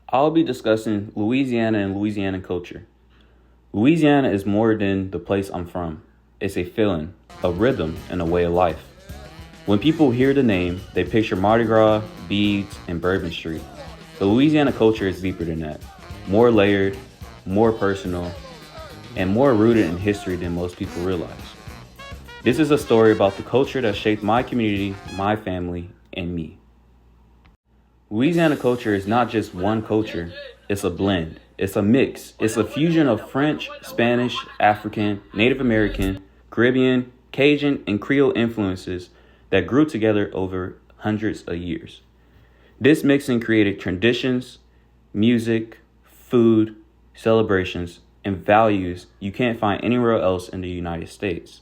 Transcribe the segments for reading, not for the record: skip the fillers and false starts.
I'll be discussing Louisiana and Louisiana culture. Louisiana is more than the place I'm from. It's a feeling, a rhythm, and a way of life. When people hear the name, they picture Mardi Gras, beads, and Bourbon Street. The Louisiana culture is deeper than that, more layered, more personal, and more rooted in history than most people realize. This is a story about the culture that shaped my community, my family, and me. Louisiana culture is not just one culture, it's a blend, it's a mix, it's a fusion of French, Spanish, African, Native American, Caribbean, Cajun, and Creole influences that grew together over hundreds of years. This mixing created traditions, music, food, celebrations, and values you can't find anywhere else in the United States.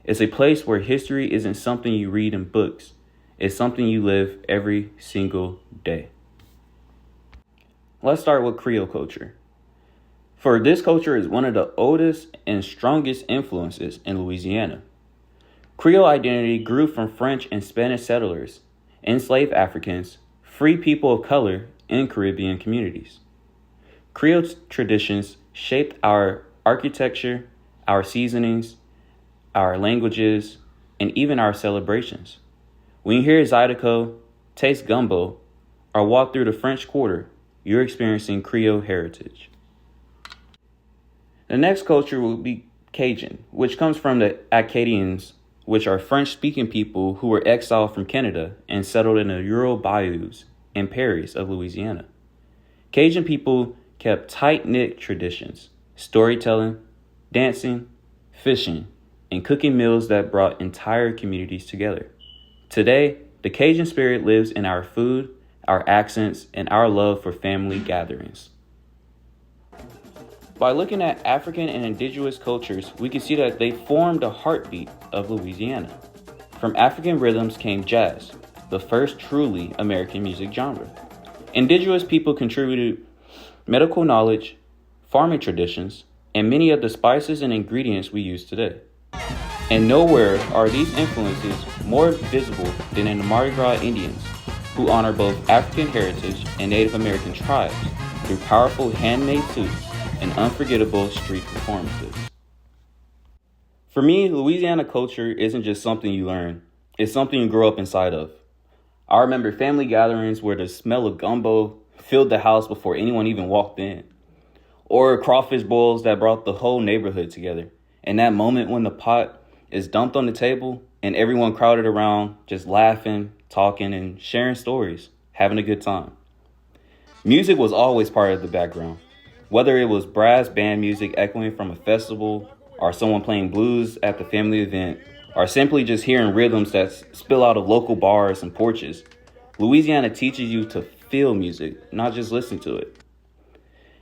It's a place where history isn't something you read in books. It's something you live every single day. Let's start with Creole culture. For this culture is one of the oldest and strongest influences in Louisiana. Creole identity grew from French and Spanish settlers, enslaved Africans, free people of color, and Caribbean communities. Creole traditions shaped our architecture, our seasonings, our languages, and even our celebrations. When you hear Zydeco, taste gumbo, or walk through the French Quarter, you're experiencing Creole heritage. The next culture will be Cajun, which comes from the Acadians, which are French-speaking people who were exiled from Canada and settled in the rural bayous and prairies of Louisiana. Cajun people kept tight-knit traditions, storytelling, dancing, fishing, and cooking meals that brought entire communities together. Today, the Cajun spirit lives in our food, our accents, and our love for family gatherings. By looking at African and indigenous cultures, we can see that they formed the heartbeat of Louisiana. From African rhythms came jazz, the first truly American music genre. Indigenous people contributed medical knowledge, farming traditions, and many of the spices and ingredients we use today. And nowhere are these influences more visible than in the Mardi Gras Indians, who honor both African heritage and Native American tribes through powerful handmade suits and unforgettable street performances. For me, Louisiana culture isn't just something you learn, it's something you grow up inside of. I remember family gatherings where the smell of gumbo filled the house before anyone even walked in, or crawfish boils that brought the whole neighborhood together. And that moment when the pot is dumped on the table and everyone crowded around, just laughing, talking, and sharing stories, having a good time. Music was always part of the background. Whether it was brass band music echoing from a festival, or someone playing blues at the family event, or simply just hearing rhythms that spill out of local bars and porches, Louisiana teaches you to feel music, not just listen to it.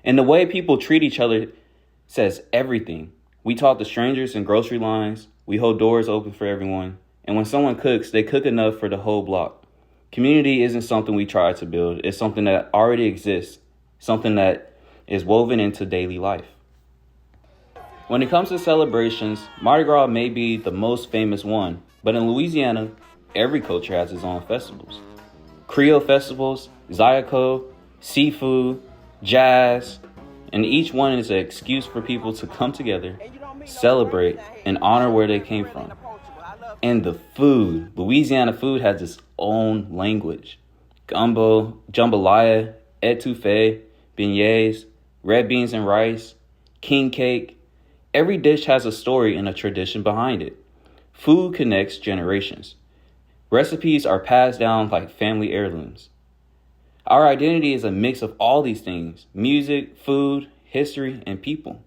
And the way people treat each other says everything. We talk to strangers in grocery lines, we hold doors open for everyone, and when someone cooks, they cook enough for the whole block. Community isn't something we try to build, it's something that already exists, something that is woven into daily life. When it comes to celebrations, Mardi Gras may be the most famous one, but in Louisiana, every culture has its own festivals. Creole festivals, Zydeco, seafood, jazz, and each one is an excuse for people to come together, celebrate, and honor where they came from. And the food. Louisiana food has its own language. Gumbo, jambalaya, etouffee, beignets, red beans and rice, king cake. Every dish has a story and a tradition behind it. Food connects generations. Recipes are passed down like family heirlooms. Our identity is a mix of all these things: music, food, history, and people.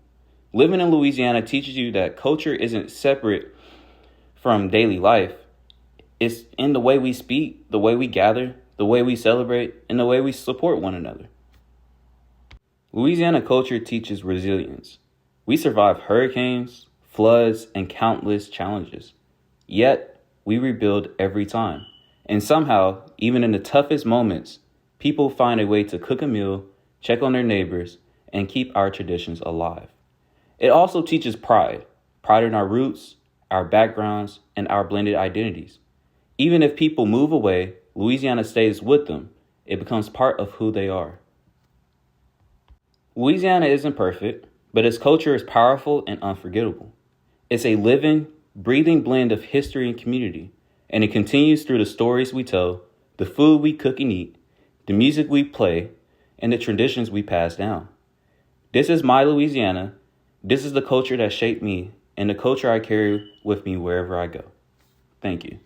Living in Louisiana teaches you that culture isn't separate from daily life. It's in the way we speak, the way we gather, the way we celebrate, and the way we support one another. Louisiana culture teaches resilience. We survive hurricanes, floods, and countless challenges. Yet, we rebuild every time. And somehow, even in the toughest moments, people find a way to cook a meal, check on their neighbors, and keep our traditions alive. It also teaches pride in our roots, our backgrounds, and our blended identities. Even if people move away, Louisiana stays with them. It becomes part of who they are. Louisiana isn't perfect, but its culture is powerful and unforgettable. It's a living, breathing blend of history and community, and it continues through the stories we tell, the food we cook and eat, the music we play, and the traditions we pass down. This is my Louisiana. This is the culture that shaped me and the culture I carry with me wherever I go. Thank you.